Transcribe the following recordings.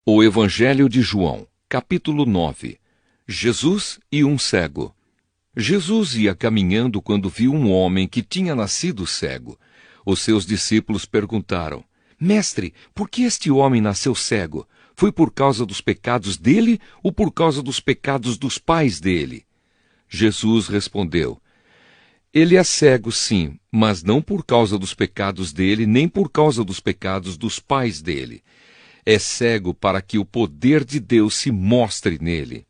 O Evangelho de João, capítulo 9. Jesus e um cego. Jesus ia caminhando quando viu um homem que tinha nascido cego. Os seus discípulos perguntaram: Mestre, por que este homem nasceu cego? Foi por causa dos pecados dele ou por causa dos pecados dos pais dele? Jesus respondeu: Ele é cego, sim, mas não por causa dos pecados dele, nem por causa dos pecados dos pais dele. É cego para que o poder de Deus se mostre nele.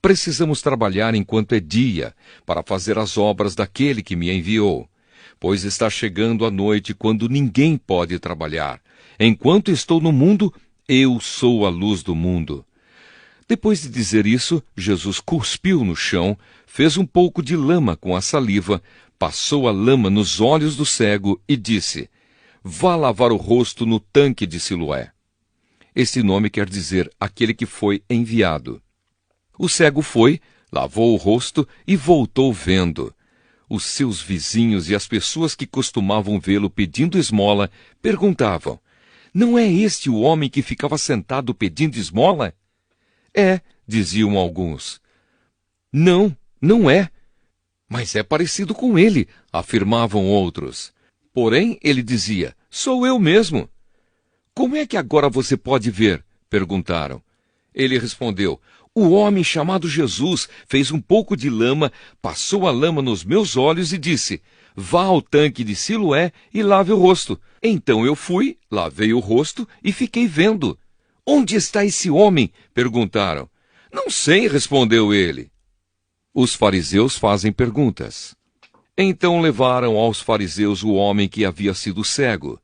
Precisamos trabalhar enquanto é dia, para fazer as obras daquele que me enviou. Pois está chegando a noite quando ninguém pode trabalhar. Enquanto estou no mundo, eu sou a luz do mundo. Depois de dizer isso, Jesus cuspiu no chão, fez um pouco de lama com a saliva, passou a lama nos olhos do cego e disse: Vá lavar o rosto no tanque de Siloé. Esse nome quer dizer aquele que foi enviado. O cego foi, lavou o rosto e voltou vendo. Os seus vizinhos e as pessoas que costumavam vê-lo pedindo esmola perguntavam: Não é este o homem que ficava sentado pedindo esmola? É, diziam alguns. Não, não é. Mas é parecido com ele, afirmavam outros. Porém, ele dizia: Sou eu mesmo. Como é que agora você pode ver? Perguntaram. Ele respondeu: O homem chamado Jesus fez um pouco de lama, passou a lama nos meus olhos e disse: Vá ao tanque de Siloé e lave o rosto. Então eu fui, lavei o rosto e fiquei vendo. Onde está esse homem? Perguntaram. Não sei, respondeu ele. Os fariseus fazem perguntas. Então levaram aos fariseus o homem que havia sido cego.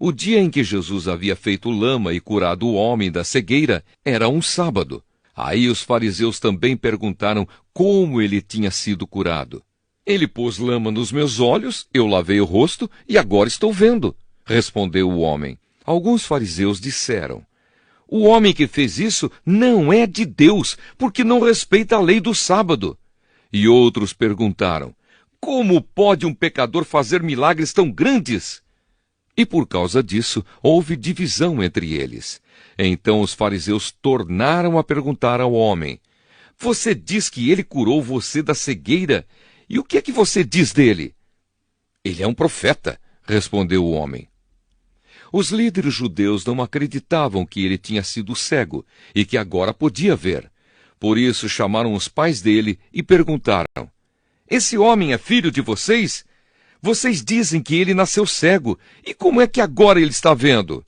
O dia em que Jesus havia feito lama e curado o homem da cegueira era um sábado. Aí os fariseus também perguntaram como ele tinha sido curado. Ele pôs lama nos meus olhos, eu lavei o rosto e agora estou vendo, respondeu o homem. Alguns fariseus disseram: O homem que fez isso não é de Deus, porque não respeita a lei do sábado. E outros perguntaram: Como pode um pecador fazer milagres tão grandes? E por causa disso, houve divisão entre eles. Então os fariseus tornaram a perguntar ao homem: Você diz que ele curou você da cegueira? E o que é que você diz dele? Ele é um profeta, respondeu o homem. Os líderes judeus não acreditavam que ele tinha sido cego e que agora podia ver. Por isso chamaram os pais dele e perguntaram: Esse homem é filho de vocês? Vocês dizem que ele nasceu cego, e como é que agora ele está vendo?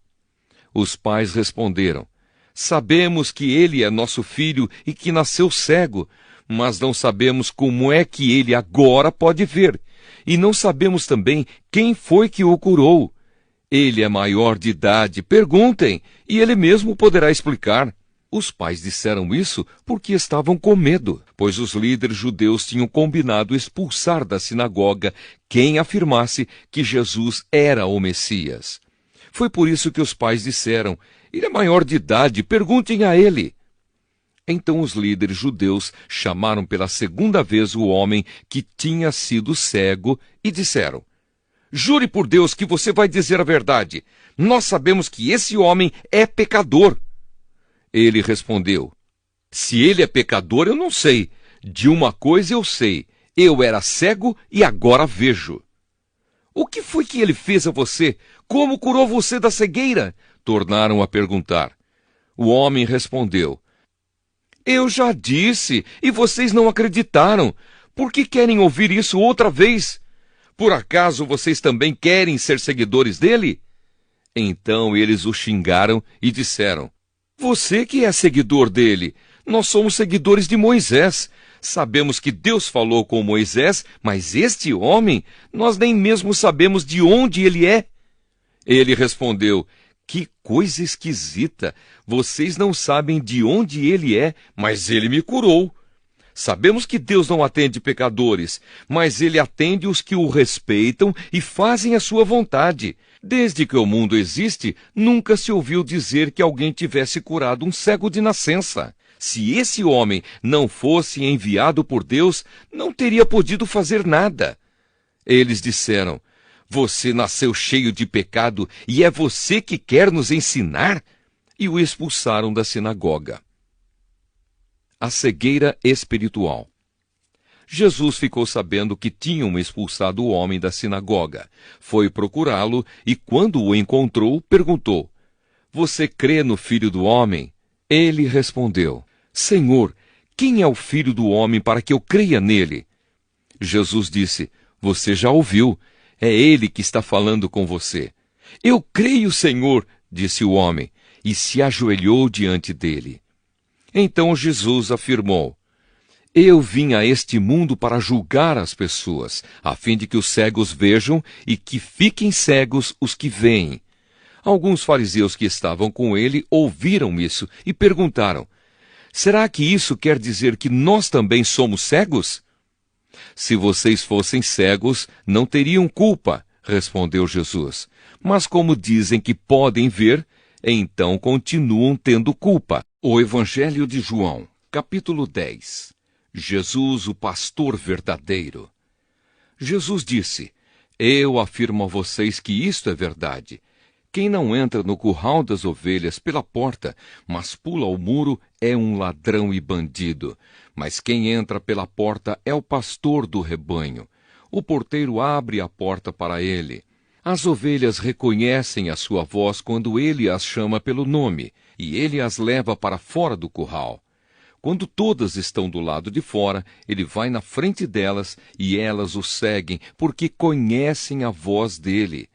Os pais responderam: Sabemos que ele é nosso filho e que nasceu cego, mas não sabemos como é que ele agora pode ver, e não sabemos também quem foi que o curou. Ele é maior de idade, perguntem, e ele mesmo poderá explicar. Os pais disseram isso porque estavam com medo, pois os líderes judeus tinham combinado expulsar da sinagoga quem afirmasse que Jesus era o Messias. Foi por isso que os pais disseram: Ele é maior de idade, perguntem a ele. Então os líderes judeus chamaram pela segunda vez o homem que tinha sido cego e disseram: Jure por Deus que você vai dizer a verdade. Nós sabemos que esse homem é pecador. Ele respondeu: Se ele é pecador, eu não sei. De uma coisa eu sei: eu era cego e agora vejo. O que foi que ele fez a você? Como curou você da cegueira? Tornaram a perguntar. O homem respondeu: Eu já disse, e vocês não acreditaram. Por que querem ouvir isso outra vez? Por acaso vocês também querem ser seguidores dele? Então eles o xingaram e disseram: Você que é seguidor dele, nós somos seguidores de Moisés. Sabemos que Deus falou com Moisés, mas este homem, nós nem mesmo sabemos de onde ele é. Ele respondeu: Que coisa esquisita! Vocês não sabem de onde ele é, mas ele me curou. Sabemos que Deus não atende pecadores, mas ele atende os que o respeitam e fazem a sua vontade. Desde que o mundo existe, nunca se ouviu dizer que alguém tivesse curado um cego de nascença. Se esse homem não fosse enviado por Deus, não teria podido fazer nada. Eles disseram: Você nasceu cheio de pecado e é você que quer nos ensinar? e o expulsaram da sinagoga. A cegueira espiritual. Jesus ficou sabendo que tinham expulsado o homem da sinagoga. Foi procurá-lo e, quando o encontrou, perguntou: Você crê no Filho do Homem? Ele respondeu: Senhor, quem é o Filho do Homem para que eu creia nele? Jesus disse: Você já ouviu. É ele que está falando com você. Eu creio, Senhor, disse o homem, e se ajoelhou diante dele. Então Jesus afirmou: Eu vim a este mundo para julgar as pessoas, a fim de que os cegos vejam e que fiquem cegos os que veem. Alguns fariseus que estavam com ele ouviram isso e perguntaram: Será que isso quer dizer que nós também somos cegos? Se vocês fossem cegos, não teriam culpa, respondeu Jesus. Mas como dizem que podem ver, então continuam tendo culpa. O Evangelho de João, capítulo 10. Jesus, o pastor verdadeiro. Jesus disse: Eu afirmo a vocês que isto é verdade. Quem não entra no curral das ovelhas pela porta, mas pula o muro, é um ladrão e bandido. Mas quem entra pela porta é o pastor do rebanho. O porteiro abre a porta para ele. As ovelhas reconhecem a sua voz quando ele as chama pelo nome, e ele as leva para fora do curral. Quando todas estão do lado de fora, ele vai na frente delas e elas o seguem, porque conhecem a voz dele.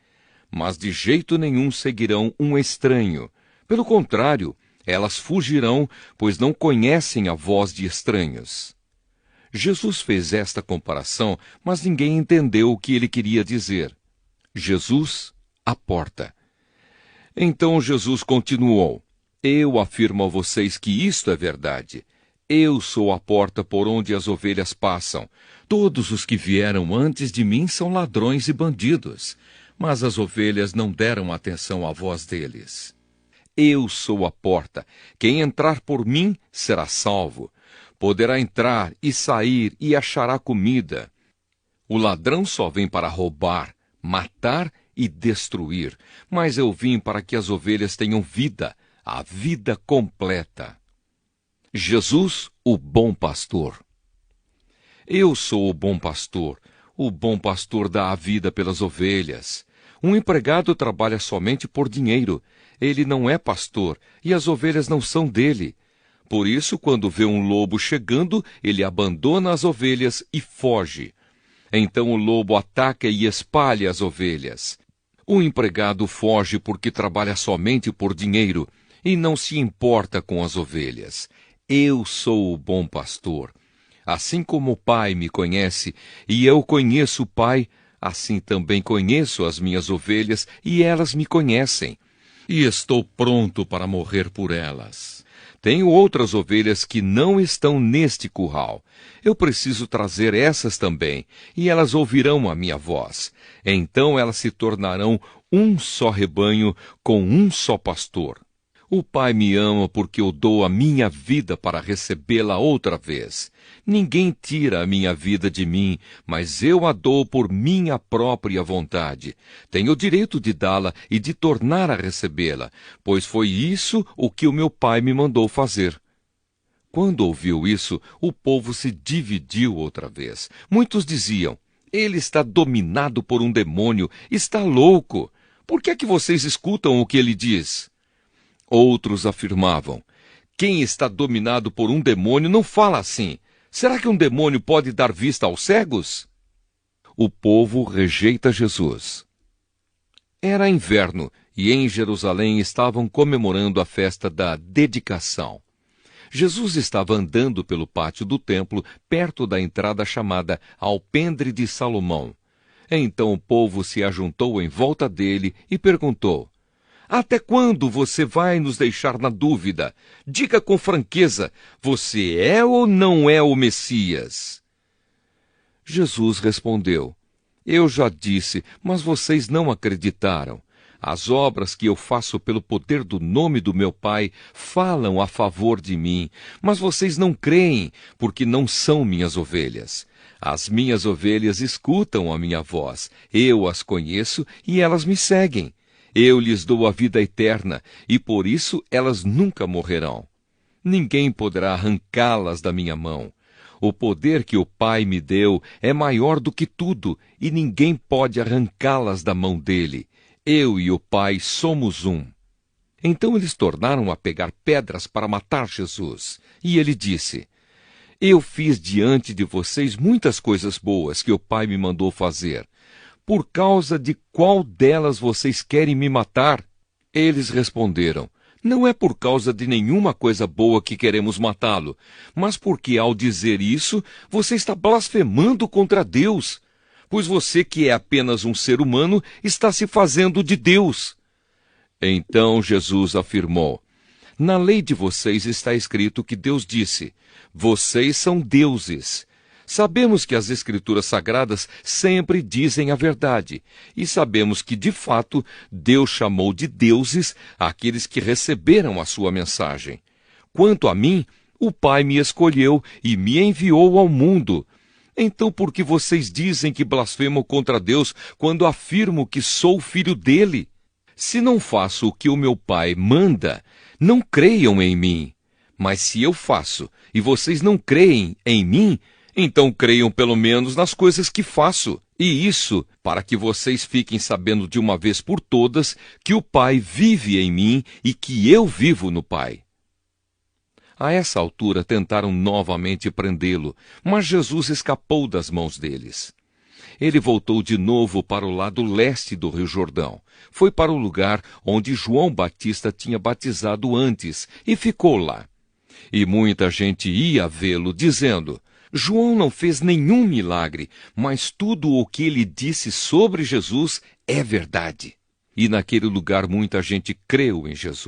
Mas de jeito nenhum seguirão um estranho. Pelo contrário, elas fugirão, pois não conhecem a voz de estranhos. Jesus fez esta comparação, mas ninguém entendeu o que ele queria dizer. Jesus, a porta. Então Jesus continuou: Eu afirmo a vocês que isto é verdade. Eu sou a porta por onde as ovelhas passam. Todos os que vieram antes de mim são ladrões e bandidos, mas as ovelhas não deram atenção à voz deles. Eu sou a porta. Quem entrar por mim será salvo. Poderá entrar e sair e achará comida. O ladrão só vem para roubar, matar e destruir, mas eu vim para que as ovelhas tenham vida, a vida completa. Jesus, o bom pastor. Eu sou o bom pastor. O bom pastor dá a vida pelas ovelhas. Um empregado trabalha somente por dinheiro. Ele não é pastor, e as ovelhas não são dele. Por isso, quando vê um lobo chegando, ele abandona as ovelhas e foge. Então o lobo ataca e espalha as ovelhas. O empregado foge porque trabalha somente por dinheiro e não se importa com as ovelhas. Eu sou o bom pastor. Assim como o Pai me conhece e eu conheço o Pai, assim também conheço as minhas ovelhas e elas me conhecem. E estou pronto para morrer por elas. Tenho outras ovelhas que não estão neste curral. Eu preciso trazer essas também, e elas ouvirão a minha voz. Então elas se tornarão um só rebanho com um só pastor. O Pai me ama porque eu dou a minha vida para recebê-la outra vez. Ninguém tira a minha vida de mim, mas eu a dou por minha própria vontade. Tenho o direito de dá-la e de tornar a recebê-la, pois foi isso o que o meu Pai me mandou fazer. Quando ouviu isso, o povo se dividiu outra vez. Muitos diziam: Ele está dominado por um demônio, está louco. Por que é que vocês escutam o que ele diz? Outros afirmavam: Quem está dominado por um demônio não fala assim. Será que um demônio pode dar vista aos cegos? O povo rejeita Jesus. Era inverno e em Jerusalém estavam comemorando a festa da dedicação. Jesus estava andando pelo pátio do templo, perto da entrada chamada Alpendre de Salomão. Então o povo se ajuntou em volta dele e perguntou: Até quando você vai nos deixar na dúvida? Diga com franqueza, você é ou não é o Messias? Jesus respondeu: Eu já disse, mas vocês não acreditaram. As obras que eu faço pelo poder do nome do meu Pai falam a favor de mim, mas vocês não creem, porque não são minhas ovelhas. As minhas ovelhas escutam a minha voz, eu as conheço e elas me seguem. Eu lhes dou a vida eterna, e por isso elas nunca morrerão. Ninguém poderá arrancá-las da minha mão. O poder que o Pai me deu é maior do que tudo, e ninguém pode arrancá-las da mão dele. Eu e o Pai somos um. Então eles tornaram a pegar pedras para matar Jesus. E ele disse: Eu fiz diante de vocês muitas coisas boas que o Pai me mandou fazer. Por causa de qual delas vocês querem me matar? Eles responderam: Não é por causa de nenhuma coisa boa que queremos matá-lo, mas porque ao dizer isso, você está blasfemando contra Deus. Pois você, que é apenas um ser humano, está se fazendo de Deus. Então Jesus afirmou: Na lei de vocês está escrito que Deus disse: Vocês são deuses. Sabemos que as Escrituras Sagradas sempre dizem a verdade, e sabemos que, de fato, Deus chamou de deuses aqueles que receberam a sua mensagem. Quanto a mim, o Pai me escolheu e me enviou ao mundo. Então, por que vocês dizem que blasfemo contra Deus quando afirmo que sou filho dele? Se não faço o que o meu Pai manda, não creiam em mim. Mas se eu faço e vocês não creem em mim, então creiam pelo menos nas coisas que faço. E isso para que vocês fiquem sabendo de uma vez por todas que o Pai vive em mim e que eu vivo no Pai. A essa altura tentaram novamente prendê-lo, mas Jesus escapou das mãos deles. Ele voltou de novo para o lado leste do Rio Jordão. Foi para o lugar onde João Batista tinha batizado antes e ficou lá. E muita gente ia vê-lo, dizendo: João não fez nenhum milagre, mas tudo o que ele disse sobre Jesus é verdade. E naquele lugar muita gente creu em Jesus.